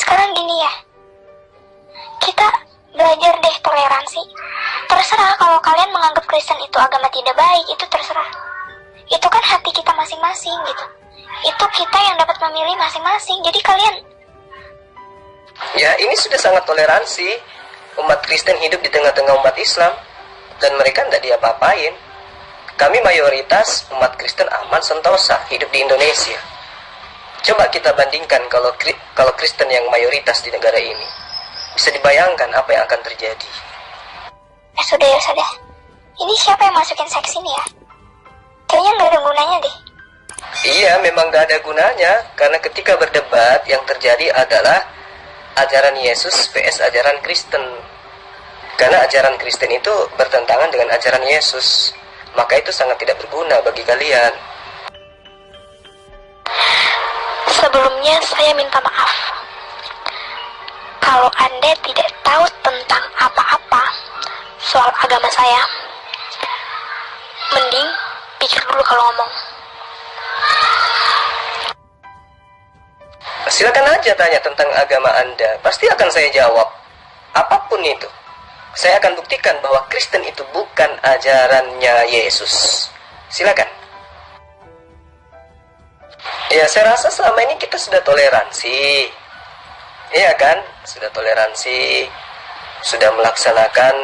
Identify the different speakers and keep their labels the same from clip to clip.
Speaker 1: Sekarang gini ya, kita belajar deh toleransi. Terserah kalau kalian menganggap Kristen itu agama tidak baik, itu terserah. Itu kan hati kita masing-masing gitu. Itu kita yang dapat memilih masing-masing. Jadi kalian,
Speaker 2: ya ini sudah sangat toleransi. Umat Kristen hidup di tengah-tengah umat Islam dan mereka tidak diapa-apain. Kami mayoritas umat Kristen aman sentosa hidup di Indonesia. Coba kita bandingkan kalau Kristen yang mayoritas di negara ini. Bisa dibayangkan apa yang akan terjadi.
Speaker 1: Sudah. Ini siapa yang masukin seks ini ya? Kayaknya nggak ada gunanya deh.
Speaker 2: Iya, memang gak ada gunanya. Karena ketika berdebat yang terjadi adalah ajaran Yesus vs ajaran Kristen. Karena ajaran Kristen itu bertentangan dengan ajaran Yesus. Maka itu sangat tidak berguna bagi kalian.
Speaker 1: Sebelumnya saya minta maaf kalau Anda tidak tahu tentang apa-apa soal agama saya. Mending pikir dulu kalau ngomong.
Speaker 2: Silakan aja tanya tentang agama Anda. Pasti akan saya jawab. Apapun itu. Saya akan buktikan bahwa Kristen itu bukan ajarannya Yesus. Silakan. Ya, saya rasa selama ini kita sudah toleransi. Iya kan? Sudah toleransi. Sudah melaksanakan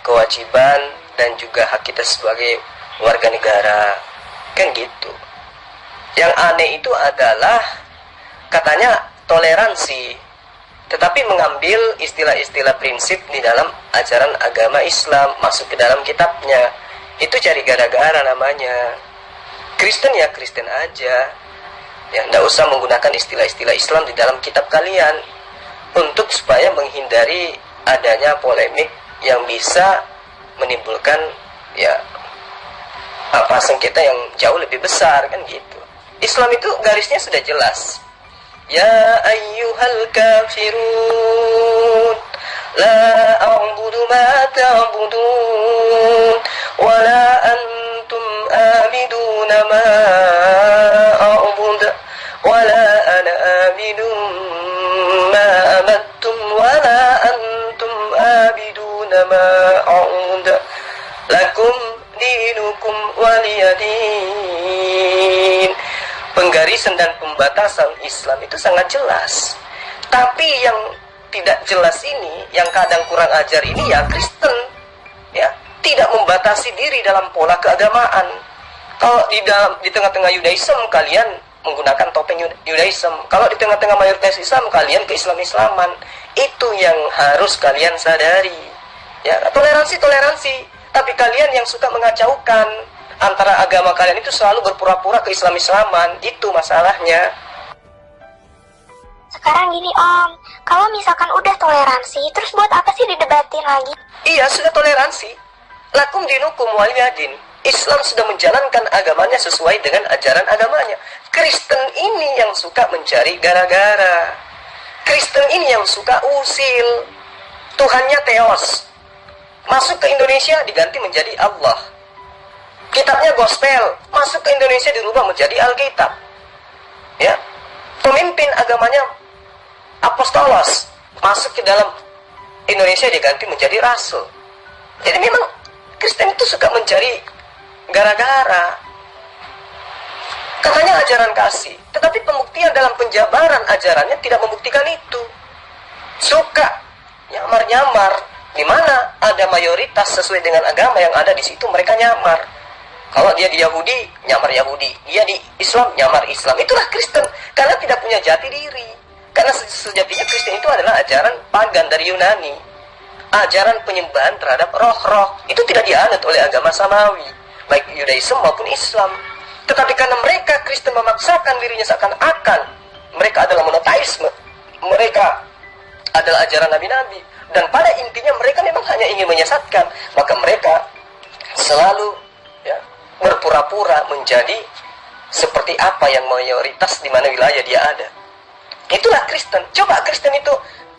Speaker 2: kewajiban dan juga hak kita sebagai warga negara. Kan gitu. Yang aneh itu adalah katanya toleransi, tetapi mengambil istilah-istilah prinsip di dalam ajaran agama Islam masuk ke dalam kitabnya. Itu cari gara-gara namanya. Kristen ya Kristen aja. Ya, tidak usah menggunakan istilah-istilah Islam di dalam kitab kalian untuk supaya menghindari adanya polemik yang bisa menimbulkan ya apa sengketa yang jauh lebih besar kan gitu. Islam itu garisnya sudah jelas. Ya ayyuhal kafirun la a'budu ma ta'budun wa la antum abiduna ma a'bud wa la ana abidun ma abattum wa la antum abiduna ma a'bud lakum dinukum waliyadin. Penggarisan dan pembatasan Islam itu sangat jelas. Tapi yang tidak jelas ini, yang kadang kurang ajar ini ya Kristen, ya tidak membatasi diri dalam pola keagamaan. Kalau di tengah-tengah Yudaism kalian menggunakan topeng Yudaism, kalau di tengah-tengah mayoritas Islam kalian ke Islam-Islaman. Itu yang harus kalian sadari. Ya toleransi. Tapi kalian yang suka mengacaukan antara agama kalian itu selalu berpura-pura ke Islam-Islaman. Itu masalahnya.
Speaker 1: Sekarang gini Om, kalau misalkan udah toleransi, terus buat apa sih didebatin lagi?
Speaker 2: Iya, sudah toleransi. Lakum dinukum waliyadin. Islam sudah menjalankan agamanya sesuai dengan ajaran agamanya. Kristen ini yang suka mencari gara-gara. Kristen ini yang suka usil. Tuhannya Theos. Masuk ke Indonesia diganti menjadi Allah. Kitabnya gospel, masuk ke Indonesia dirubah menjadi Alkitab. Ya. Pemimpin agamanya apostolos, masuk ke dalam Indonesia diganti menjadi rasul. Jadi memang Kristen itu suka mencari gara-gara. Katanya ajaran kasih, tetapi pembuktian dalam penjabaran ajarannya tidak membuktikan itu. Suka nyamar-nyamar, di mana ada mayoritas sesuai dengan agama yang ada di situ mereka nyamar. Kalau dia di Yahudi, nyamar Yahudi. Dia di Islam, nyamar Islam. Itulah Kristen. Karena tidak punya jati diri. Karena sejatinya Kristen itu adalah ajaran pagan dari Yunani. Ajaran penyembahan terhadap roh-roh. Itu tidak dianut oleh agama samawi. Baik Yudaism maupun Islam. Tetapi karena mereka Kristen memaksakan dirinya seakan-akan mereka adalah monoteisme. Mereka adalah ajaran nabi-nabi. Dan pada intinya mereka memang hanya ingin menyesatkan. Maka mereka selalu berpura-pura menjadi seperti apa yang mayoritas di mana wilayah dia ada. Itulah Kristen. Coba Kristen itu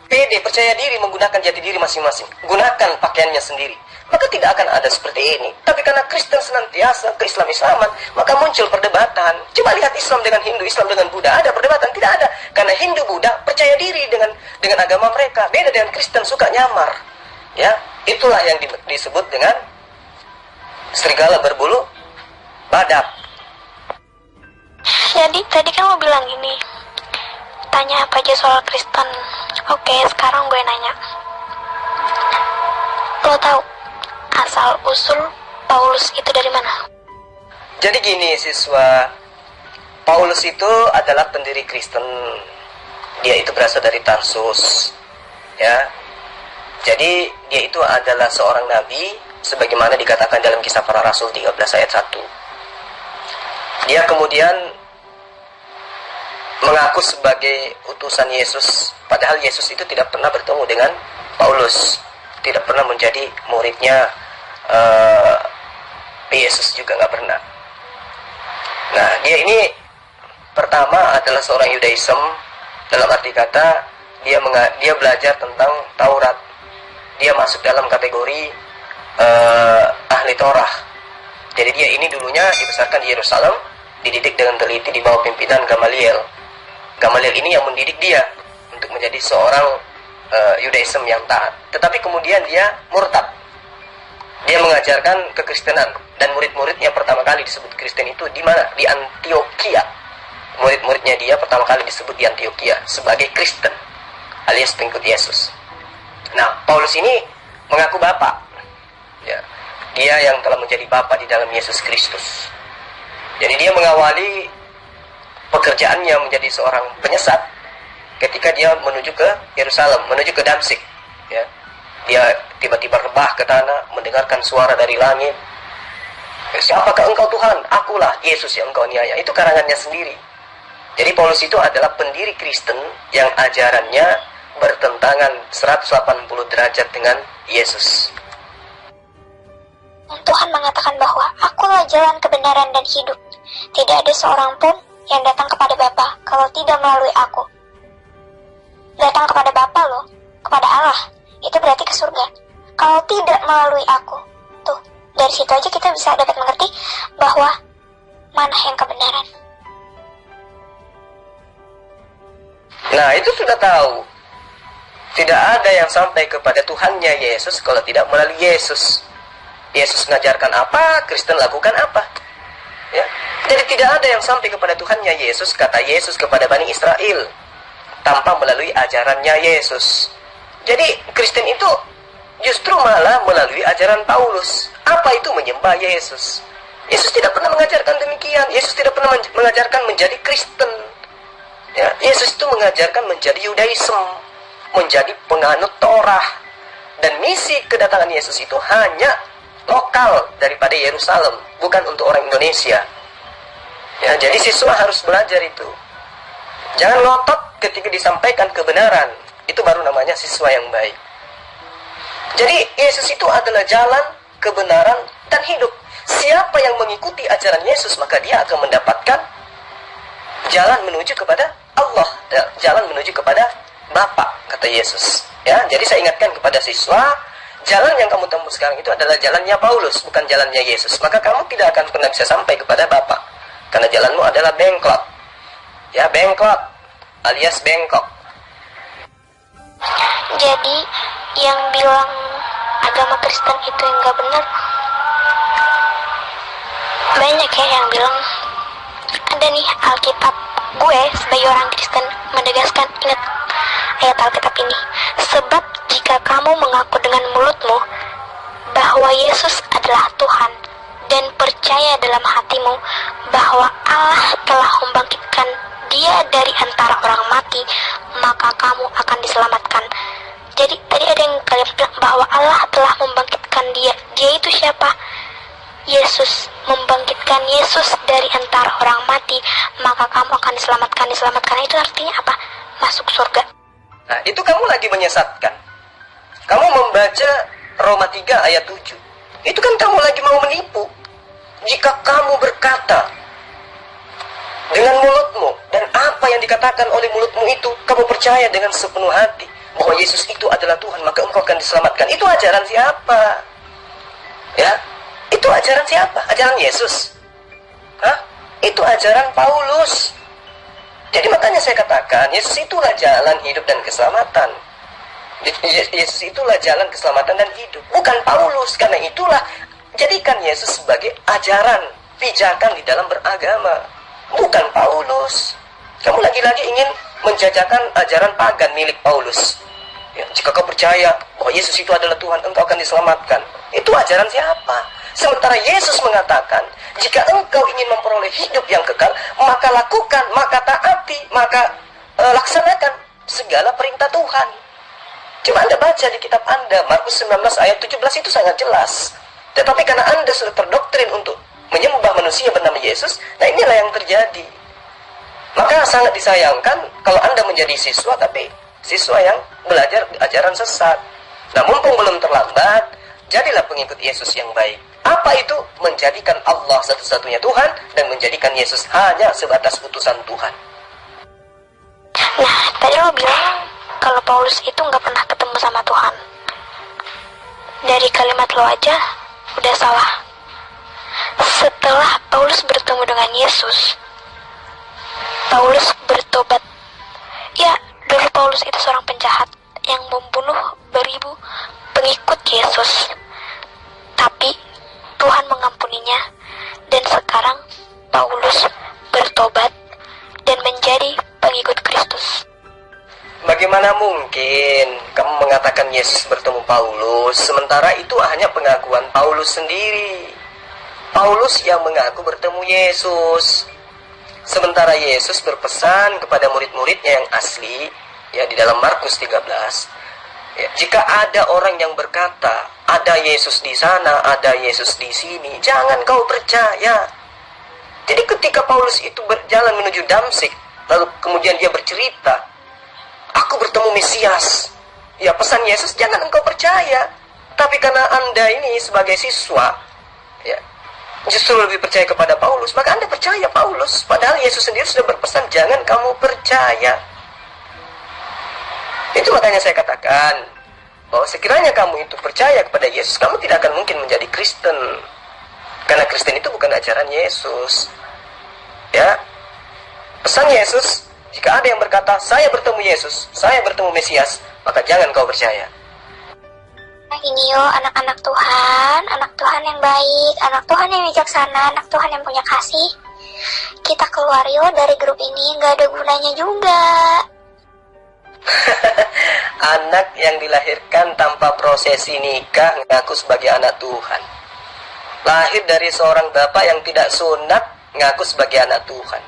Speaker 2: pede, percaya diri menggunakan jati diri masing-masing. Gunakan pakaiannya sendiri. maka tidak akan ada seperti ini. Tapi karena Kristen senantiasa ke Islam-Islaman, maka muncul perdebatan. Coba lihat Islam dengan Hindu, Islam dengan Buddha, ada perdebatan? Tidak ada. Karena Hindu, Buddha percaya diri dengan agama mereka. Beda dengan Kristen, suka nyamar. Ya, itulah yang disebut dengan serigala berbulu badak.
Speaker 1: Jadi tadi kan lo bilang gini, tanya apa aja soal Kristen. Oke, sekarang gue nanya, lo tahu asal usul Paulus itu dari mana?
Speaker 2: Jadi gini siswa, Paulus itu adalah pendiri Kristen. Dia itu berasal dari Tarsus, ya. Jadi dia itu adalah seorang nabi, sebagaimana dikatakan dalam Kisah Para Rasul 13 ayat 1. Dia kemudian mengaku sebagai utusan Yesus, padahal Yesus itu tidak pernah bertemu dengan Paulus, tidak pernah menjadi muridnya. Yesus juga nggak pernah. Nah, dia ini pertama adalah seorang Yudaism, dalam arti kata dia belajar tentang Taurat. Dia masuk dalam kategori ahli Torah. Jadi dia ini dulunya dibesarkan di Yerusalem, dididik dengan teliti di bawah pimpinan Gamaliel. Gamaliel ini yang mendidik dia untuk menjadi seorang Yudaism yang taat. Tetapi kemudian dia murtad. Dia mengajarkan kekristenan, dan murid-muridnya pertama kali disebut Kristen itu di mana? Di Antioquia. Murid-muridnya dia pertama kali disebut di Antioquia sebagai Kristen, alias pengikut Yesus. Nah, Paulus ini mengaku bapak. Ya, dia yang telah menjadi bapak di dalam Yesus Kristus. Jadi dia mengawali pekerjaannya menjadi seorang penyesat ketika dia menuju ke Yerusalem, menuju ke Damsyik. Ya. Dia tiba-tiba rebah ke tanah, mendengarkan suara dari langit. Siapakah engkau Tuhan? Akulah Yesus yang engkau niaya. Itu karangannya sendiri. Jadi Paulus itu adalah pendiri Kristen yang ajarannya bertentangan 180 derajat dengan Yesus.
Speaker 1: Tuhan mengatakan bahwa akulah jalan kebenaran dan hidup. Tidak ada seorang pun yang datang kepada Bapa kalau tidak melalui aku. Datang kepada Bapa loh, kepada Allah. Itu berarti ke surga. Kalau tidak melalui aku, tuh, dari situ aja kita bisa dapat mengerti bahwa mana yang kebenaran.
Speaker 2: Nah, itu sudah tahu. Tidak ada yang sampai kepada Tuhannya Yesus kalau tidak melalui Yesus. Yesus mengajarkan apa, Kristen lakukan apa. Ya. Jadi tidak ada yang sampai kepada Tuhannya Yesus, kata Yesus kepada Bani Israel, tanpa melalui ajarannya Yesus. Jadi Kristen itu justru malah melalui ajaran Paulus. Apa itu menyembah Yesus? Yesus tidak pernah mengajarkan demikian. Yesus tidak pernah mengajarkan menjadi Kristen. Ya, Yesus itu mengajarkan menjadi Yudaism, menjadi penganut Torah. Dan misi kedatangan Yesus itu hanya lokal daripada Yerusalem, bukan untuk orang Indonesia. Ya, jadi siswa harus belajar itu. Jangan ngotot ketika disampaikan kebenaran. Itu baru namanya siswa yang baik. Jadi Yesus itu adalah jalan, kebenaran, dan hidup. Siapa yang mengikuti ajaran Yesus, maka dia akan mendapatkan jalan menuju kepada Allah, jalan menuju kepada Bapa, kata Yesus. Ya, jadi saya ingatkan kepada siswa, jalan yang kamu tempuh sekarang itu adalah jalannya Paulus, bukan jalannya Yesus. Maka kamu tidak akan pernah bisa sampai kepada Bapa, karena jalanmu adalah bengkok. Ya, bengkok alias bengkok.
Speaker 1: Jadi yang bilang agama Kristen itu yang gak benar, banyak ya yang bilang. Ada nih Alkitab. Gue sebagai orang Kristen menegaskan, ingat ayat Alkitab ini, sebab jika kamu mengaku dengan mulutmu bahwa Yesus adalah Tuhan dan percaya dalam hatimu bahwa Allah telah membangkitkan dia dari antara orang mati, maka kamu akan diselamatkan. Jadi tadi ada yang kalian bilang bahwa Allah telah membangkitkan dia. Dia itu siapa? Yesus. Membangkitkan Yesus dari antara orang mati, maka kamu akan diselamatkan. Diselamatkan itu artinya apa? Masuk surga.
Speaker 2: Nah, itu kamu lagi menyesatkan. Kamu membaca Roma 3 ayat 7. Itu kan kamu lagi mau menipu. Jika kamu berkata dengan mulutmu, dan apa yang dikatakan oleh mulutmu itu kamu percaya dengan sepenuh hati bahwa Yesus itu adalah Tuhan, maka engkau akan diselamatkan. Itu ajaran siapa? ajaran siapa? Ajaran Yesus? Hah? Itu ajaran Paulus. Jadi makanya saya katakan, Yesus itulah jalan, hidup, dan keselamatan. Yesus itulah jalan, keselamatan, dan hidup. Bukan Paulus. Karena itulah, jadikan Yesus sebagai ajaran, pijakan di dalam beragama. Bukan Paulus. Kamu lagi-lagi ingin menjajakan ajaran pagan milik Paulus. Ya, jika kau percaya bahwa Yesus itu adalah Tuhan, engkau akan diselamatkan. Itu ajaran siapa? Sementara Yesus mengatakan, jika engkau ingin memperoleh hidup yang kekal, maka lakukan, maka taati, maka laksanakan segala perintah Tuhan. Coba Anda baca di kitab Anda, Markus 19 ayat 17 itu sangat jelas. Tetapi karena Anda sudah terdoktrin untuk menyembah manusia bernama Yesus, nah inilah yang terjadi. Maka sangat disayangkan kalau Anda menjadi siswa, tapi siswa yang belajar ajaran sesat. Nah, mumpung belum terlambat, jadilah pengikut Yesus yang baik. Apa itu? Menjadikan Allah satu-satunya Tuhan dan menjadikan Yesus hanya sebatas utusan Tuhan.
Speaker 1: Nah, tadi lo bilang kalau Paulus itu nggak pernah ketemu sama Tuhan. Dari kalimat lo aja udah salah. Setelah Paulus bertemu dengan Yesus, Paulus bertobat. Ya, dulu Paulus itu seorang penjahat yang membunuh beribu pengikut Yesus. Tapi Tuhan mengampuninya, dan sekarang Paulus bertobat dan menjadi pengikut Kristus.
Speaker 2: Bagaimana mungkin kamu mengatakan Yesus bertemu Paulus, sementara itu hanya pengakuan Paulus sendiri? Paulus yang mengaku bertemu Yesus, sementara Yesus berpesan kepada murid-muridnya yang asli, ya di dalam Markus 13, ya, jika ada orang yang berkata, ada Yesus di sana, ada Yesus di sini, jangan kau percaya. Jadi ketika Paulus itu berjalan menuju Damsyik, lalu kemudian dia bercerita, aku bertemu Mesias. Ya, pesan Yesus, jangan engkau percaya. Tapi karena Anda ini sebagai siswa, ya, justru lebih percaya kepada Paulus, maka Anda percaya Paulus. Padahal Yesus sendiri sudah berpesan, jangan kamu percaya. Itu makanya saya katakan, bahwa sekiranya kamu itu percaya kepada Yesus, kamu tidak akan mungkin menjadi Kristen. Karena Kristen itu bukan ajaran Yesus. Ya, pesan Yesus, jika ada yang berkata, saya bertemu Yesus, saya bertemu Mesias, maka jangan kau percaya.
Speaker 1: Ini yo, anak-anak Tuhan yang baik, anak Tuhan yang bijaksana, anak Tuhan yang punya kasih. Kita keluar yo dari grup ini, gak ada gunanya juga.
Speaker 2: Anak yang dilahirkan tanpa prosesi nikah ngaku sebagai anak Tuhan. Lahir dari seorang bapak yang tidak sunat, ngaku sebagai anak Tuhan.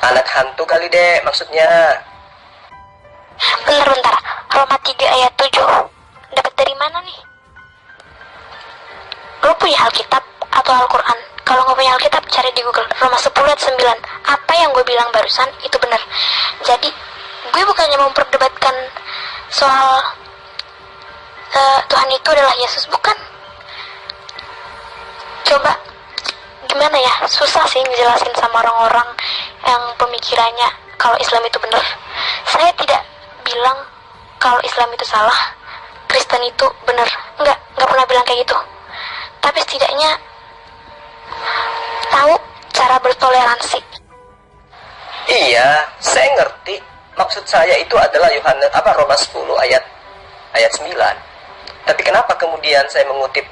Speaker 2: Anak hantu kali dek maksudnya.
Speaker 1: Bentar, Roma 3 ayat 7 dapat dari mana nih? Lo punya Alkitab atau Al-Quran? Kalau nggak punya Alkitab, cari di Google. Roma 10 ayat 9. Apa yang gue bilang barusan itu benar. Jadi gue bukannya memperdebatkan soal Tuhan itu adalah Yesus, bukan. Coba gimana ya, susah sih ngejelasin sama orang-orang yang pemikirannya kalau Islam itu benar. Saya tidak bilang kalau Islam itu salah, Kristen itu benar. Nggak pernah bilang kayak gitu. Tapi setidaknya tahu cara bertoleransi.
Speaker 2: Iya, saya ngerti. Maksud saya itu adalah Roma 10 ayat 9. Tapi kenapa kemudian saya mengutip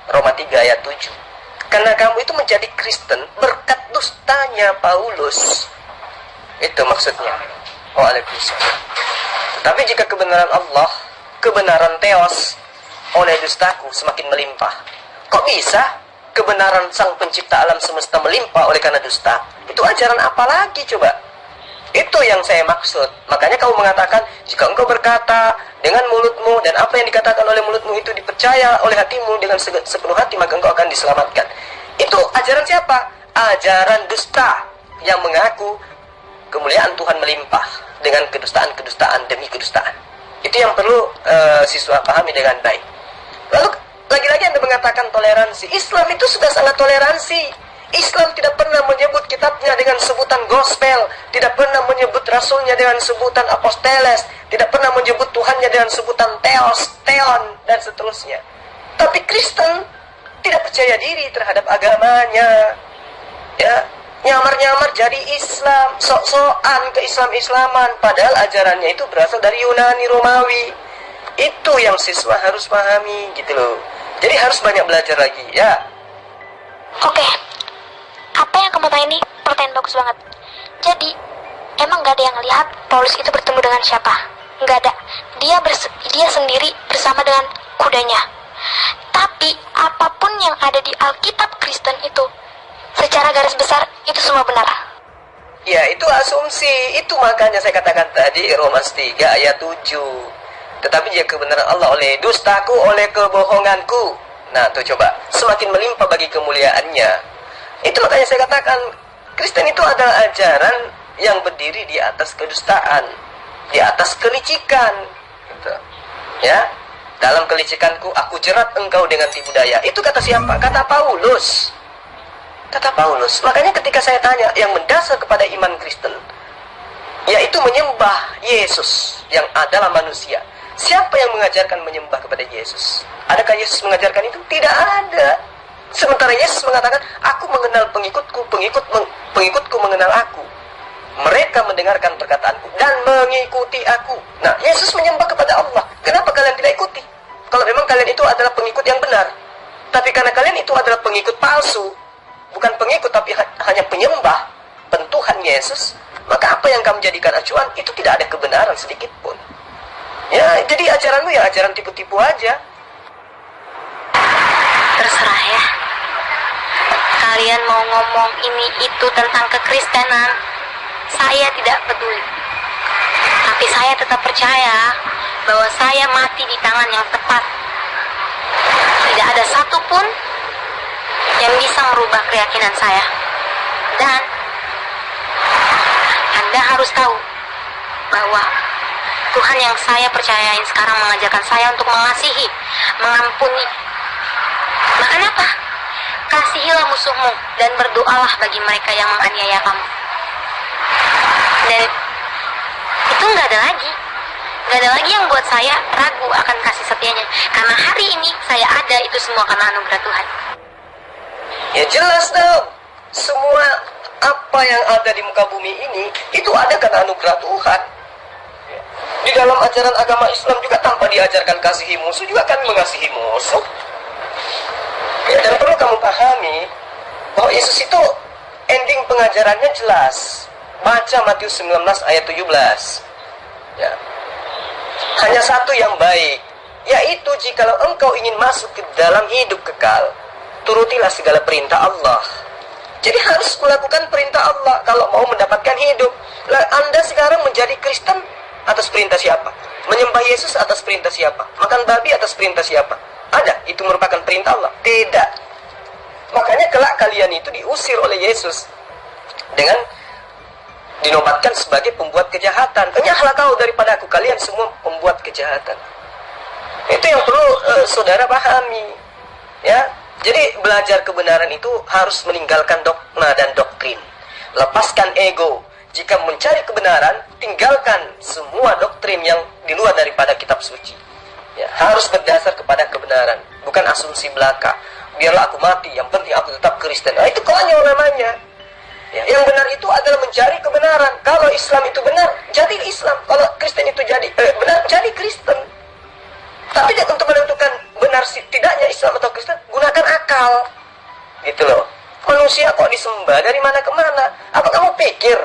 Speaker 2: Roma 3 ayat 7? Karena kamu itu menjadi Kristen berkat dustanya Paulus. Itu maksudnya. Waalaikumsalam. Tapi jika kebenaran Allah, kebenaran Theos oleh dustaku semakin melimpah. Kok bisa kebenaran sang pencipta alam semesta melimpah oleh karena dusta? Itu ajaran apa lagi coba? Itu yang saya maksud. Makanya kamu mengatakan, jika engkau berkata dengan mulutmu dan apa yang dikatakan oleh mulutmu itu dipercaya oleh hatimu dengan sepenuh hati, maka engkau akan diselamatkan. Itu ajaran siapa? Ajaran dusta yang mengaku kemuliaan Tuhan melimpah dengan kedustaan-kedustaan demi kedustaan. Itu yang perlu siswa pahami dengan baik. Lalu lagi-lagi Anda mengatakan toleransi. Islam itu sudah sangat toleransi. Islam tidak pernah menyebut kitabnya dengan sebutan gospel, tidak pernah menyebut rasulnya dengan sebutan aposteles, tidak pernah menyebut Tuhannya dengan sebutan theos, theon, dan seterusnya. Tapi Kristen tidak percaya percaya diri terhadap agamanya. Ya, nyamar-nyamar jadi Islam, sok-sokan ke-Islam-Islaman, padahal ajarannya itu berasal dari Yunani Romawi. Itu yang siswa harus pahami gitu loh. Jadi harus banyak belajar lagi ya.
Speaker 1: Oke, apa yang kamu tanya ini pertanyaan bagus banget. Jadi, emang gak ada yang lihat Paulus itu bertemu dengan siapa? Gak ada. Dia sendiri bersama dengan kudanya. Tapi, apapun yang ada di Alkitab Kristen itu, secara garis besar, itu semua benar.
Speaker 2: Ya, itu asumsi. Itu makanya saya katakan tadi, Roma 3 ayat 7. Tetapi jika kebenaran Allah oleh dustaku, oleh kebohonganku. Nah, tuh coba. Semakin melimpah bagi kemuliaannya. Itu makanya saya katakan, Kristen itu adalah ajaran yang berdiri di atas kedustaan, di atas kelicikan. Gitu. Ya, dalam kelicikanku, aku jerat engkau dengan tipu daya. Itu kata siapa? Kata Paulus. Kata Paulus. Makanya ketika saya tanya, yang mendasar kepada iman Kristen, yaitu menyembah Yesus yang adalah manusia. Siapa yang mengajarkan menyembah kepada Yesus? Adakah Yesus mengajarkan itu? Tidak ada. Sementara Yesus mengatakan, aku mengenal pengikutku, pengikutku mengenal aku. Mereka mendengarkan perkataanku dan mengikuti aku. Nah, Yesus menyembah kepada Allah. Kenapa kalian tidak ikuti? Kalau memang kalian itu adalah pengikut yang benar. Tapi karena kalian itu adalah pengikut palsu, bukan pengikut tapi hanya penyembah Tuhan Yesus, maka apa yang kamu jadikan acuan itu tidak ada kebenaran sedikit pun. Ya, jadi ajaranmu ya ajaran tipu-tipu aja.
Speaker 3: Terserah ya. Kalian mau ngomong ini itu tentang kekristenan, saya tidak peduli. Tapi saya tetap percaya bahwa saya mati di tangan yang tepat. Tidak ada satupun yang bisa merubah keyakinan saya. Dan Anda harus tahu bahwa Tuhan yang saya percayain sekarang mengajarkan saya untuk mengasihi, mengampuni. Bahkan apa? Kasihilah musuhmu dan berdoalah bagi mereka yang menganiaya kamu. Dan itu nggak ada lagi. Nggak ada lagi yang buat saya ragu akan kasih setianya. Karena hari ini saya ada, itu semua karena anugerah Tuhan.
Speaker 2: Ya jelas dong. Semua apa yang ada di muka bumi ini, itu ada karena anugerah Tuhan. Di dalam ajaran agama Islam juga tanpa diajarkan kasihi musuh, juga kan mengasihi musuh. Ya, dan perlu kamu pahami bahwa Yesus itu ending pengajarannya jelas. Baca Matius 19 ayat 17. Ya. Hanya satu yang baik, yaitu jikalau engkau ingin masuk ke dalam hidup kekal, turutilah segala perintah Allah. Jadi harus melakukan perintah Allah kalau mau mendapatkan hidup. Lah, Anda sekarang menjadi Kristen atas perintah siapa? Menyembah Yesus atas perintah siapa? Makan babi atas perintah siapa? Ada, itu merupakan perintah Allah? Tidak. Makanya kelak kalian itu diusir oleh Yesus dengan dinobatkan sebagai pembuat kejahatan. Enyahlah kau daripada aku, kalian semua pembuat kejahatan. Itu yang perlu saudara pahami. Ya, jadi belajar kebenaran itu harus meninggalkan dogma dan doktrin. Lepaskan ego. Jika mencari kebenaran, tinggalkan semua doktrin yang di luar daripada kitab suci. Ya, harus berdasar kepada kebenaran, bukan asumsi belaka. Biarlah aku mati, yang penting aku tetap Kristen. Nah, itu konyol namanya. Ya, yang benar itu adalah mencari kebenaran. Kalau Islam itu benar, jadi Islam. Kalau Kristen itu benar, jadi Kristen. Tapi untuk menentukan benar tidaknya Islam atau Kristen, gunakan akal. Gitu loh. Manusia kok disembah dari mana ke mana? Apa kamu pikir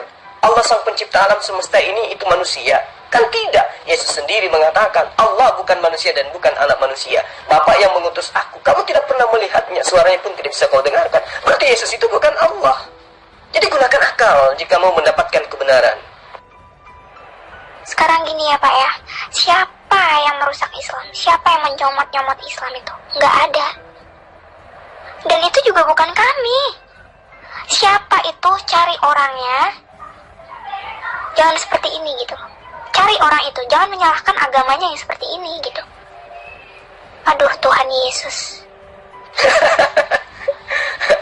Speaker 2: Allah sang pencipta alam semesta ini itu manusia? Kan tidak. Yesus sendiri mengatakan, Allah bukan manusia dan bukan anak manusia. Bapa yang mengutus aku. Kamu tidak pernah melihatnya, suaranya pun tidak bisa kau dengarkan. Berarti Yesus itu bukan Allah. Jadi gunakan akal jika mau mendapatkan kebenaran.
Speaker 1: Sekarang gini ya Pak ya, siapa yang merusak Islam? Siapa yang mencomot-nyomot Islam itu? Nggak ada. Dan itu juga bukan kami. Siapa itu, cari orangnya. Jangan seperti ini gitu. Cari orang itu, jangan menyalahkan agamanya yang seperti ini gitu. Aduh Tuhan Yesus.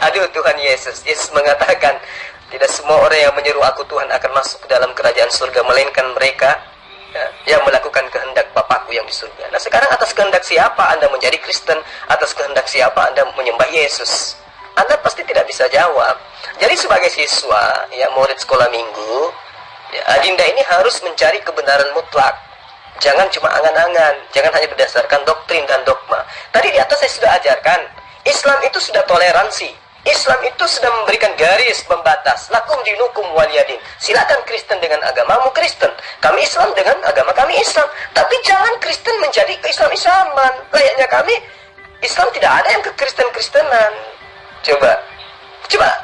Speaker 2: Aduh Tuhan Yesus. Yesus mengatakan, tidak semua orang yang menyeru aku Tuhan akan masuk ke dalam kerajaan surga, melainkan mereka ya, yang melakukan kehendak Bapakku yang di surga. Nah sekarang atas kehendak siapa Anda menjadi Kristen? Atas kehendak siapa Anda menyembah Yesus? Anda pasti tidak bisa jawab. Jadi sebagai siswa, ya murid sekolah minggu, ya, Adinda ini harus mencari kebenaran mutlak. Jangan cuma angan-angan, jangan hanya berdasarkan doktrin dan dogma. Tadi di atas saya sudah ajarkan, Islam itu sudah toleransi. Islam itu sudah memberikan garis pembatas. Lakum dinukum waliyadin. Silakan Kristen dengan agamamu Kristen. Kami Islam dengan agama kami Islam. Tapi jangan Kristen menjadi Islam-Islaman. Layaknya kami, Islam tidak ada yang ke-Kristen-Kristenan. Coba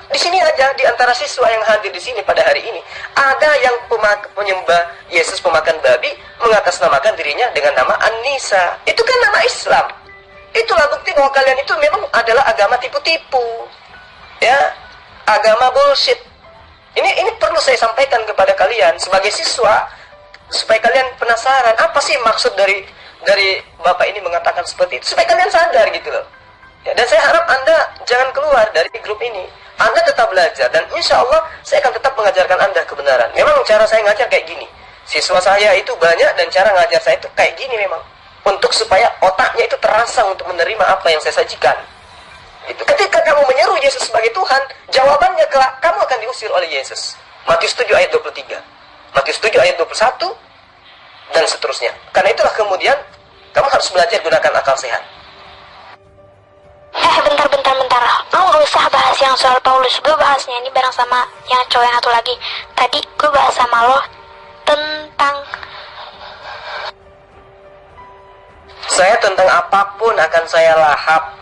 Speaker 2: di sini aja, di antara siswa yang hadir di sini pada hari ini, ada yang menyembah Yesus pemakan babi, mengatasnamakan dirinya dengan nama An-Nisa. Itu kan nama Islam. Itulah bukti bahwa kalian itu memang adalah agama tipu-tipu. Ya, agama bullshit. Ini perlu saya sampaikan kepada kalian sebagai siswa, supaya kalian penasaran apa sih maksud dari Bapak ini mengatakan seperti itu, supaya kalian sadar gitu loh. Ya, dan saya harap Anda jangan keluar dari grup ini. Anda tetap belajar, dan insya Allah saya akan tetap mengajarkan Anda kebenaran. Memang cara saya ngajar kayak gini. Siswa saya itu banyak, dan cara ngajar saya itu kayak gini memang. Untuk supaya otaknya itu terangsang untuk menerima apa yang saya sajikan. Itu ketika kamu menyeru Yesus sebagai Tuhan, jawabannya kelak kamu akan diusir oleh Yesus. Matius 7 ayat 23, Matius 7 ayat 21, dan seterusnya. Karena itulah kemudian kamu harus belajar gunakan akal sehat.
Speaker 1: Bentar. Lu gak usah bahas yang soal Paulus. Gue bahasnya ini bareng sama yang cowok yang satu lagi. Tadi gue bahas sama lo tentang...
Speaker 2: Saya tentang apapun akan saya lahap,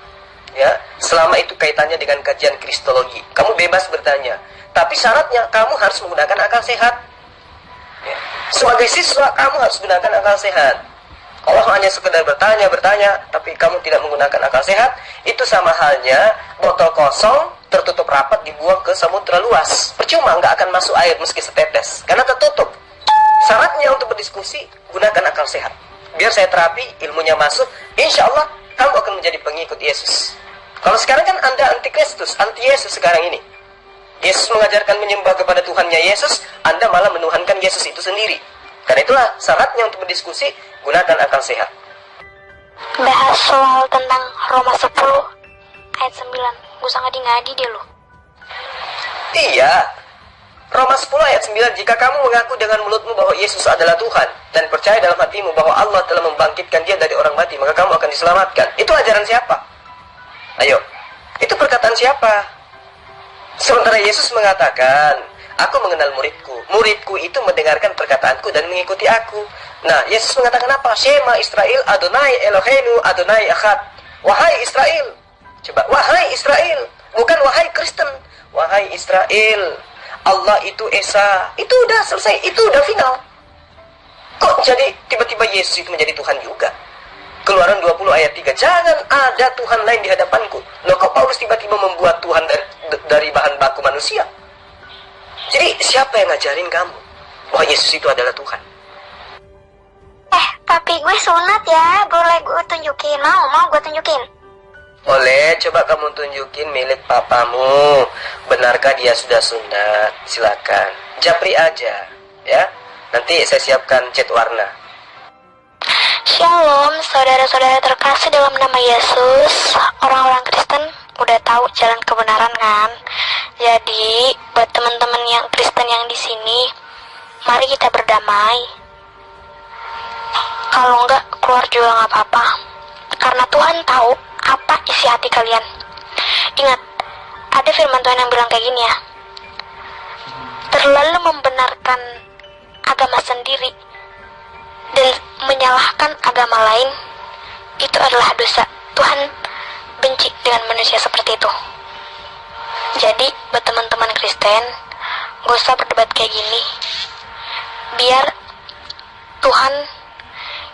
Speaker 2: ya, selama itu kaitannya dengan kajian kristologi. Kamu bebas bertanya, tapi syaratnya kamu harus menggunakan akal sehat. Ya. Sebagai siswa kamu harus gunakan akal sehat. Kalau hanya sekedar bertanya, tapi kamu tidak menggunakan akal sehat, itu sama halnya botol kosong tertutup rapat dibuang ke samudra luas. Percuma, nggak akan masuk air meski setetes, karena tertutup. Syaratnya untuk berdiskusi, gunakan akal sehat. Biar saya terapi, ilmunya masuk, insya Allah kamu akan menjadi pengikut Yesus. Kalau sekarang kan Anda anti-Kristus, anti-Yesus sekarang ini. Yesus mengajarkan menyembah kepada Tuhannya Yesus, Anda malah menuhankan Yesus itu sendiri. Karena itulah syaratnya untuk berdiskusi, gunakan akal sehat.
Speaker 1: Bahas soal tentang Roma 10 ayat 9. Gue sangat ngadi deh lo.
Speaker 2: Iya, Roma 10 ayat 9, jika kamu mengaku dengan mulutmu bahwa Yesus adalah Tuhan, dan percaya dalam hatimu bahwa Allah telah membangkitkan dia dari orang mati, maka kamu akan diselamatkan. Itu ajaran siapa? Ayo, itu perkataan siapa? Sementara Yesus mengatakan, aku mengenal muridku. Muridku itu mendengarkan perkataanku dan mengikuti aku. Nah, Yesus mengatakan apa? Shema Israel, Adonai Eloheinu, Adonai Echad. Wahai Israel. Coba, wahai Israel. Bukan wahai Kristen. Wahai Israel. Allah itu Esa. Itu udah selesai. Itu udah final. Kok jadi tiba-tiba Yesus itu menjadi Tuhan juga? Keluaran 20 ayat 3. Jangan ada Tuhan lain di hadapanku. Loh, kok Paulus tiba-tiba membuat Tuhan dari bahan baku manusia? Jadi siapa yang ngajarin kamu bahwa Yesus itu adalah Tuhan?
Speaker 1: Tapi gue sunat ya. Boleh gue tunjukin? Mau gue tunjukin?
Speaker 2: Boleh, coba kamu tunjukin milik papamu. Benarkah dia sudah sunat? Silakan. Japri aja, ya. Nanti saya siapkan cat warna.
Speaker 1: Shalom, saudara-saudara terkasih dalam nama Yesus. Orang-orang Kristen udah tahu jalan kebenaran kan? Jadi, buat teman-teman yang Kristen yang di sini, mari kita berdamai. Kalau enggak, keluar juga nggak apa-apa. Karena Tuhan tahu apa isi hati kalian. Ingat, ada firman Tuhan yang bilang kayak gini ya. Terlalu membenarkan agama sendiri dan menyalahkan agama lain, itu adalah dosa. Tuhan benci dengan manusia seperti itu. Jadi buat teman-teman Kristen, gak usah berdebat kayak gini. Biar Tuhan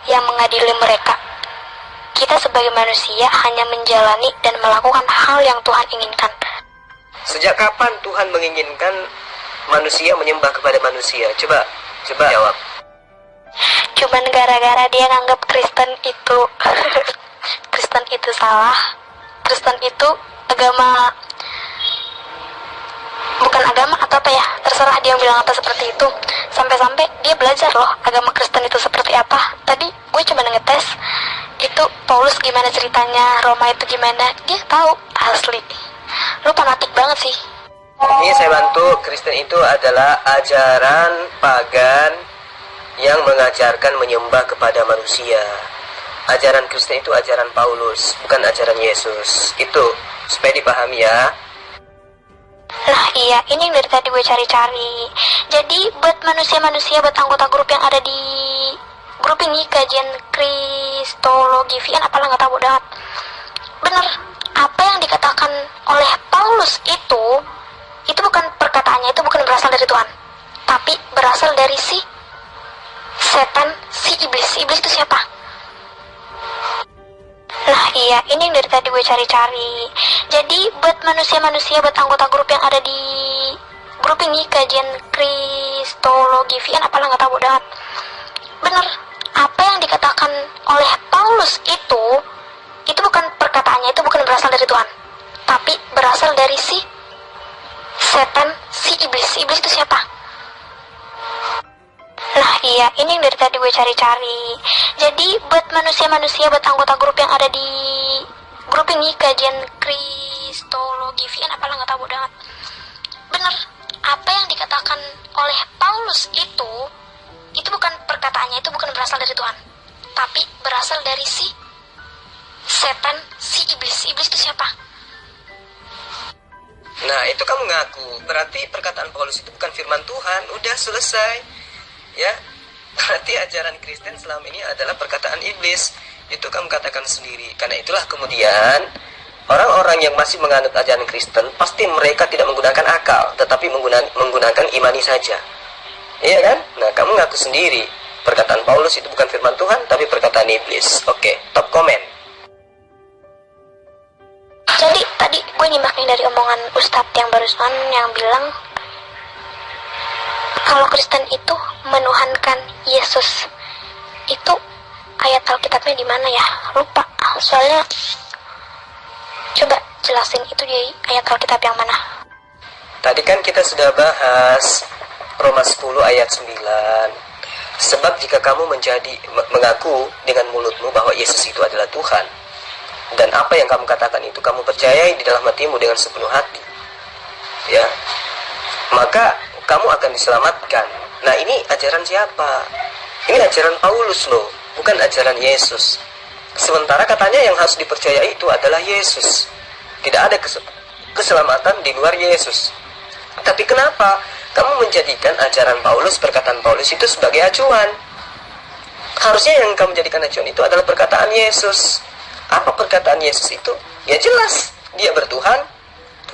Speaker 1: yang mengadili mereka. Kita sebagai manusia hanya menjalani dan melakukan hal yang Tuhan inginkan.
Speaker 2: Sejak kapan Tuhan menginginkan manusia menyembah kepada manusia? Coba jawab.
Speaker 1: Cuman gara-gara dia nganggap Kristen itu Kristen itu salah. Kristen itu agama, bukan agama atau apa ya, terserah dia bilang apa seperti itu. Sampai-sampai dia belajar loh agama Kristen itu seperti apa. Tadi gue coba ngetes itu Paulus gimana ceritanya, Roma itu gimana, dia tahu asli. Lu fanatik banget sih.
Speaker 2: Ini saya bantu. Kristen itu adalah ajaran pagan yang mengajarkan menyembah kepada manusia. Ajaran Kristen itu ajaran Paulus, bukan ajaran Yesus. Itu supaya dipahami ya.
Speaker 1: Nah iya, ini yang dari tadi gue cari-cari. Jadi buat manusia-manusia, buat anggota grup yang ada di grup ini, kajian Kristologi Vian, apalah nggak tahu banget. Bener, apa yang dikatakan oleh Paulus itu bukan perkataannya, itu bukan berasal dari Tuhan, tapi berasal dari si setan, si iblis. Iblis itu siapa? Nah iya, ini yang dari tadi gue cari-cari. Jadi buat manusia-manusia, buat anggota grup yang ada di grup ini, kajian Kristologi Vian, apalah nggak tahu banget. Bener, apa yang dikatakan oleh Paulus itu bukan perkataannya, itu bukan berasal dari Tuhan, tapi berasal dari si setan, si iblis. Iblis itu siapa? Nah iya, ini yang dari tadi gue cari-cari. Jadi buat manusia-manusia, buat anggota grup yang ada di grup ini, kajian Kristologi Vian, apalah nggak tahu banget. Bener, apa yang dikatakan oleh Paulus itu bukan perkataannya, itu bukan berasal dari Tuhan, tapi berasal dari si setan, si iblis. Iblis itu siapa?
Speaker 2: Nah, itu kamu ngaku. Berarti perkataan Paulus itu bukan firman Tuhan. Udah selesai. Ya. Berarti ajaran Kristen selama ini adalah perkataan iblis. Itu kamu katakan sendiri. Karena itulah kemudian orang-orang yang masih menganut ajaran Kristen, pasti mereka tidak menggunakan akal, tetapi menggunakan imani saja. Iya kan? Nah, kamu ngaku sendiri. Perkataan Paulus itu bukan firman Tuhan, tapi perkataan iblis. Oke, top komen.
Speaker 1: Jadi tadi gue nyimak nih dari omongan Ustadz yang barusan yang bilang kalau Kristen itu menuhankan Yesus. Itu ayat Alkitabnya di mana ya? Lupa. Soalnya coba jelasin itu di ayat Alkitab yang mana?
Speaker 2: Tadi kan kita sudah bahas Roma 10 ayat 9. Sebab jika kamu mengaku dengan mulutmu bahwa Yesus itu adalah Tuhan, dan apa yang kamu katakan itu kamu percayai di dalam hatimu dengan sepenuh hati, ya, maka kamu akan diselamatkan. Nah, ini ajaran siapa? Ini ajaran Paulus loh, bukan ajaran Yesus. Sementara katanya yang harus dipercayai itu adalah Yesus. Tidak ada keselamatan di luar Yesus. Tapi kenapa kamu menjadikan ajaran Paulus, perkataan Paulus itu sebagai acuan? Harusnya yang kamu jadikan acuan itu adalah perkataan Yesus. Apa perkataan Yesus itu? Ya jelas, dia bertuhan,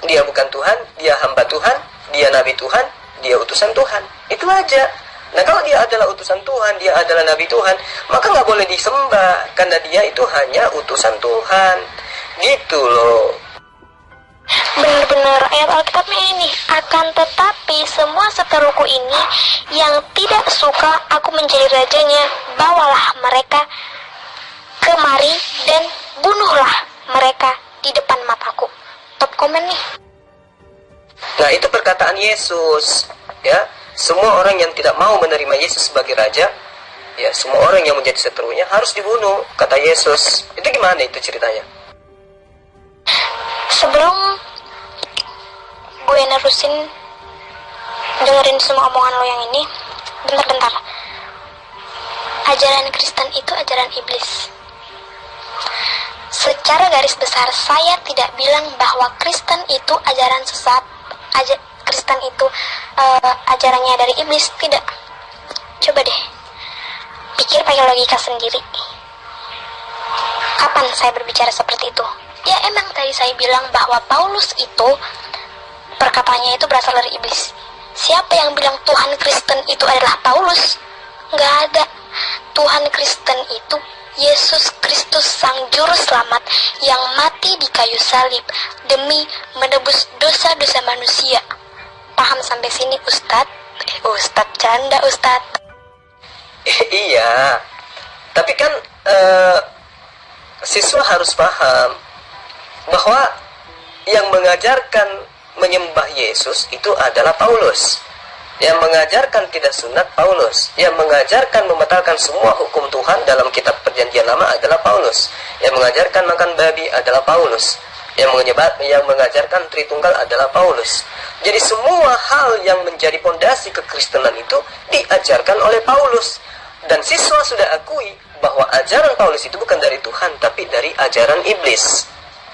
Speaker 2: dia bukan Tuhan, dia hamba Tuhan, dia nabi Tuhan, dia utusan Tuhan. Itu aja. Nah, kalau dia adalah utusan Tuhan, dia adalah nabi Tuhan, maka nggak boleh disembah, karena dia itu hanya utusan Tuhan. Gitu loh.
Speaker 1: Benar-benar ayat Alkitabnya ini. Akan tetapi semua seteruku ini yang tidak suka aku menjadi rajanya, bawalah mereka kemari dan bunuhlah mereka di depan mataku. Top komen nih.
Speaker 2: Nah, itu perkataan Yesus, ya. Semua orang yang tidak mau menerima Yesus sebagai raja, ya, semua orang yang menjadi seterunya harus dibunuh, kata Yesus. Itu gimana itu ceritanya?
Speaker 1: Sebelum gue nerusin dengerin semua omongan lo yang ini, bentar. Ajaran Kristen itu ajaran iblis. Secara garis besar, saya tidak bilang bahwa Kristen itu ajaran sesat, Kristen itu ajarannya dari iblis, tidak. Coba deh, pikir pakai logika sendiri. Kapan saya berbicara seperti itu? Ya emang tadi saya bilang bahwa Paulus itu perkataannya itu berasal dari iblis. Siapa yang bilang Tuhan Kristen itu adalah Paulus? Nggak ada. Tuhan Kristen itu Yesus Kristus Sang Juru Selamat yang mati di kayu salib demi menebus dosa-dosa manusia. Paham sampai sini, Ustadz? Ustadz canda, Ustadz.
Speaker 2: Iya, tapi kan siswa harus paham bahwa yang mengajarkan menyembah Yesus itu adalah Paulus. Yang mengajarkan tidak sunat Paulus. Yang mengajarkan membatalkan semua hukum Tuhan dalam kitab Perjanjian Lama adalah Paulus. Yang mengajarkan makan babi adalah Paulus. Yang mengajarkan Tritunggal adalah Paulus. Jadi semua hal yang menjadi pondasi kekristenan itu diajarkan oleh Paulus. Dan siswa sudah akui bahwa ajaran Paulus itu bukan dari Tuhan, tapi dari ajaran iblis.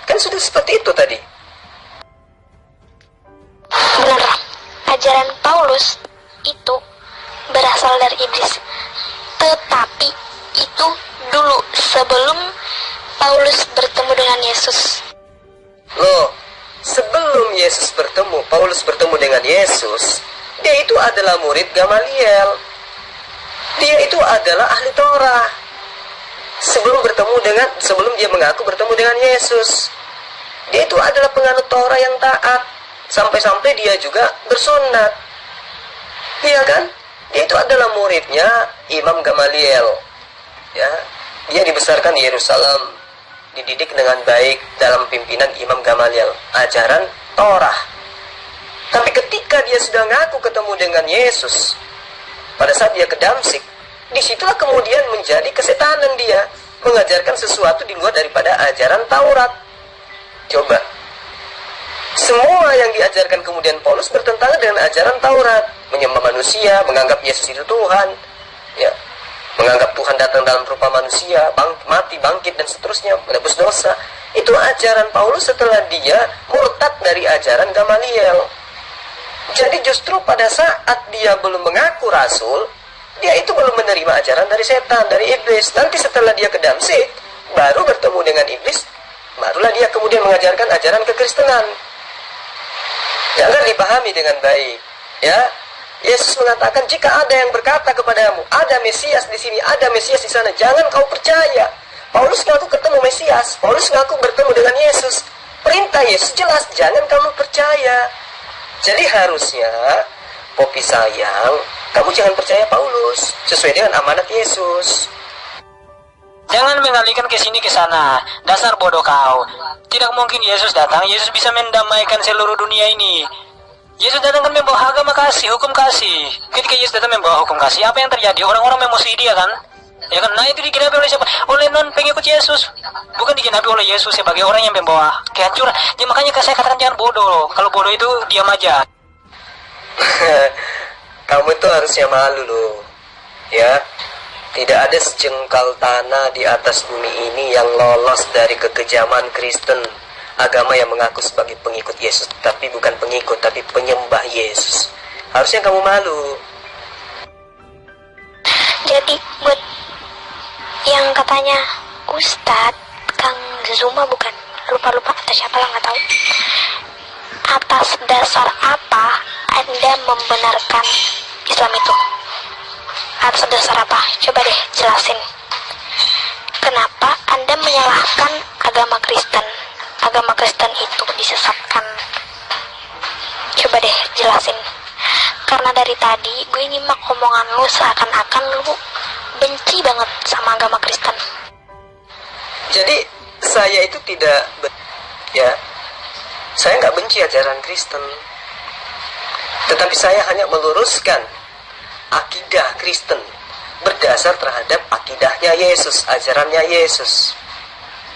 Speaker 2: Kan sudah seperti itu tadi.
Speaker 1: Benar, ajaran Paulus itu berasal dari iblis. Tetapi itu dulu sebelum Paulus bertemu dengan Yesus.
Speaker 2: Loh, sebelum Yesus bertemu, Paulus bertemu dengan Yesus, dia itu adalah murid Gamaliel. Dia itu adalah ahli Torah. Sebelum dia mengaku bertemu dengan Yesus, dia itu adalah penganut Torah yang taat. Sampai-sampai dia juga bersunat. Iya kan? Dia itu adalah muridnya Imam Gamaliel. Ya, dia dibesarkan di Yerusalem, dididik dengan baik dalam pimpinan Imam Gamaliel, ajaran Torah. Tapi ketika dia sudah ngaku ketemu dengan Yesus, pada saat dia ke Damsik, disitulah kemudian menjadi kesetanan dia, mengajarkan sesuatu di luar daripada ajaran Taurat. Coba, semua yang diajarkan kemudian Paulus bertentangan dengan ajaran Taurat, menyembah manusia, menganggap Yesus itu Tuhan, ya, menganggap Tuhan datang dalam rupa manusia, mati, bangkit, dan seterusnya, menebus dosa. Itu ajaran Paulus setelah dia murtad dari ajaran Gamaliel. Jadi justru pada saat dia belum mengaku rasul, dia itu belum menerima ajaran dari setan, dari iblis. Nanti setelah dia ke Damsik, baru bertemu dengan iblis, barulah dia kemudian mengajarkan ajaran kekristenan. Jangan dipahami dengan baik, ya. Yesus mengatakan, jika ada yang berkata kepadamu, ada Mesias di sini, ada Mesias di sana, jangan kau percaya. Paulus ngaku ketemu Mesias, Paulus ngaku bertemu dengan Yesus. Perintah Yesus jelas, jangan kamu percaya. Jadi harusnya, Popi sayang, kamu jangan percaya Paulus, sesuai dengan amanat Yesus.
Speaker 4: Jangan mengalihkan ke sini ke sana. Dasar bodoh kau. Tidak mungkin Yesus datang. Yesus bisa mendamaikan seluruh dunia ini. Yesus datang kan membawa agama kasih, hukum kasih. Ketika Yesus datang membawa hukum kasih, apa yang terjadi? Orang-orang memusuhi dia kan? Ya kan? Nah itu digenapi oleh siapa? Oleh non-pengikut Yesus. Bukan digenapi oleh Yesus sebagai orang yang membawa kehancuran. Ya, makanya saya katakan jangan bodoh. Kalau bodoh itu diam aja.
Speaker 2: Kamu itu harusnya malu loh. Ya. Tidak ada sejengkal tanah di atas bumi ini yang lolos dari kekejaman Kristen, agama yang mengaku sebagai pengikut Yesus, tapi bukan pengikut, tapi penyembah Yesus. Harusnya kamu malu.
Speaker 1: Jadi buat yang katanya Ustadz Kang Zuma, bukan, lupa atau siapa lah, nggak tahu, atas dasar apa Anda membenarkan Islam itu? Atas dasar apa? Coba deh jelasin. Kenapa Anda menyalahkan agama Kristen? Agama Kristen itu disesatkan. Coba deh jelasin. Karena dari tadi gue nyimak omongan lu seakan-akan lu benci banget sama agama Kristen.
Speaker 2: Jadi saya itu tidak, saya nggak benci ajaran Kristen, tetapi saya hanya meluruskan akidah Kristen berdasar terhadap akidahnya Yesus, ajarannya Yesus.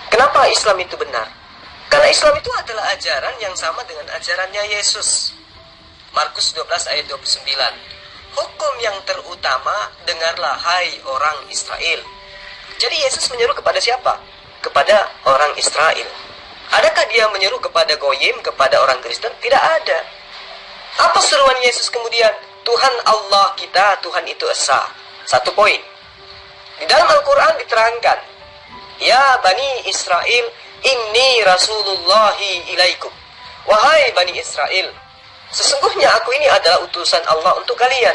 Speaker 2: Kenapa Islam itu benar? Karena Islam itu adalah ajaran yang sama dengan ajarannya Yesus. Markus 12 ayat 29. Hukum yang terutama, dengarlah hai orang Israel. Jadi Yesus menyeru kepada siapa? Kepada orang Israel. Adakah dia menyeru kepada goyim, kepada orang Kristen? Tidak ada. Apa seruan Yesus kemudian? Tuhan Allah kita, Tuhan itu Esa. Satu poin. Di dalam Al-Quran diterangkan, ya Bani Israel, inni Rasulullahi ilaikum. Wahai Bani Israel, sesungguhnya aku ini adalah utusan Allah untuk kalian.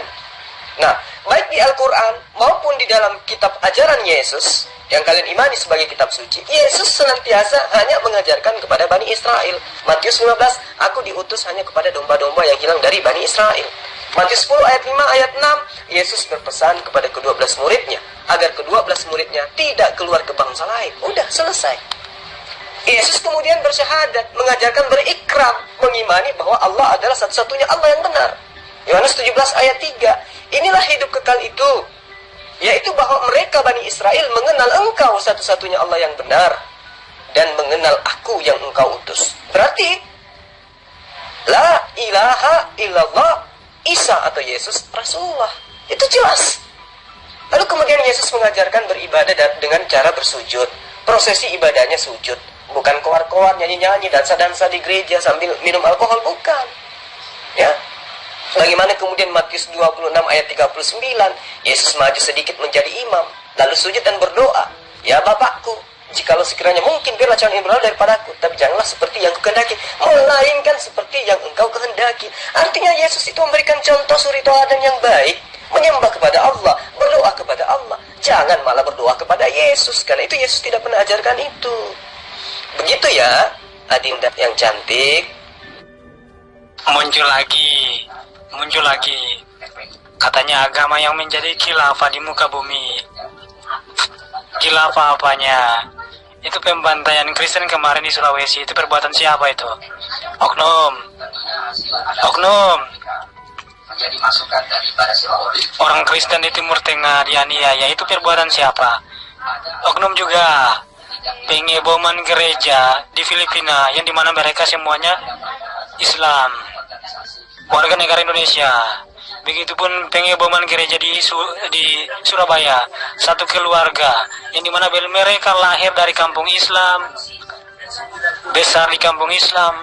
Speaker 2: Nah, baik di Al-Quran maupun di dalam kitab ajaran Yesus yang kalian imani sebagai kitab suci, Yesus senantiasa hanya mengajarkan kepada Bani Israel. Matius 15, aku diutus hanya kepada domba-domba yang hilang dari Bani Israel. Matius 10 ayat 5 ayat 6, Yesus berpesan kepada ke-12 muridnya agar ke-12 muridnya tidak keluar ke bangsa lain. Udah selesai. Yesus kemudian bersyahadat, mengajarkan berikrar, mengimani bahwa Allah adalah satu-satunya Allah yang benar. Yohanes 17 ayat 3. Inilah hidup kekal itu, yaitu bahwa mereka Bani Israel mengenal engkau satu-satunya Allah yang benar, dan mengenal aku yang engkau utus. Berarti la ilaha illallah Isa atau Yesus Rasulullah. Itu jelas. Lalu kemudian Yesus mengajarkan beribadah dengan cara bersujud. Prosesi ibadahnya sujud, bukan koar-koar, nyanyi-nyanyi, dansa-dansa di gereja sambil minum alkohol, bukan. Ya. Bagaimana kemudian Matius 26 ayat 39, Yesus maju sedikit menjadi imam, lalu sujud dan berdoa, ya Bapakku, jikalau sekiranya mungkin biarlah jangan ini berlalu daripadaku, tapi janganlah seperti yang kukehendaki, melainkan seperti yang engkau kehendaki. Artinya Yesus itu memberikan contoh suri teladan yang baik, menyembah kepada Allah, berdoa kepada Allah. Jangan malah berdoa kepada Yesus, karena itu Yesus tidak pernah ajarkan itu. Begitu ya, Adinda yang cantik.
Speaker 4: Muncul lagi. Katanya agama yang menjadi khilafah di muka bumi. Khilafah apanya? Itu pembantaian Kristen kemarin di Sulawesi. Itu perbuatan siapa itu? Oknum.
Speaker 5: Menjadi masukan daripada siapapun.
Speaker 4: Orang Kristen di Timur Tengah dianiaya, itu perbuatan siapa? Oknum juga. Pengeboman gereja di Filipina, yang dimana mereka semuanya Islam, warga negara Indonesia. Begitupun pengeboman gereja di Surabaya, satu keluarga, yang dimana mereka lahir dari kampung Islam, besar di kampung Islam.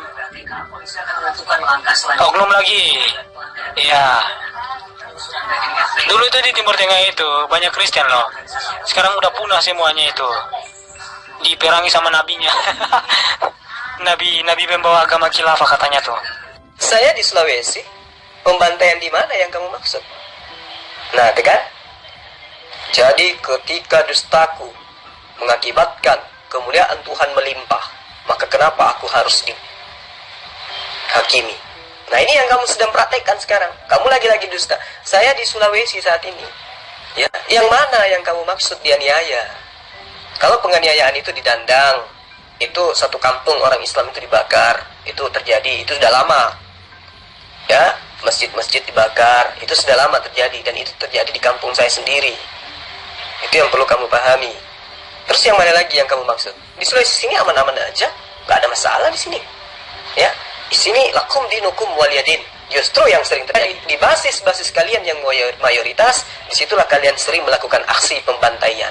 Speaker 4: Oknum lagi. Ya, dulu itu di Timur Tengah itu banyak Kristen loh. Sekarang udah punah semuanya itu. Diperangi sama nabinya. Nabi pembawa agama khilafah katanya tuh.
Speaker 2: Saya di Sulawesi, pembantaian di mana yang kamu maksud? Nah, kan? Jadi ketika dustaku mengakibatkan kemuliaan Tuhan melimpah, maka kenapa aku harus dihakimi? Nah, ini yang kamu sedang praktekkan sekarang. Kamu lagi-lagi dusta. Saya di Sulawesi saat ini. Ya, yang mana yang kamu maksud dianiaya? Kalau penganiayaan itu didandang, itu satu kampung orang Islam itu dibakar, itu terjadi, itu sudah lama. Ya, masjid-masjid dibakar, itu sudah lama terjadi, dan itu terjadi di kampung saya sendiri. Itu yang perlu kamu pahami. Terus yang mana lagi yang kamu maksud? Di Sulawesi sini aman-aman aja, nggak ada masalah di sini. Ya. Di sini lakum dinukum waliyadin. Justru yang sering terjadi di basis-basis kalian yang mayoritas, disitulah kalian sering melakukan aksi pembantaian.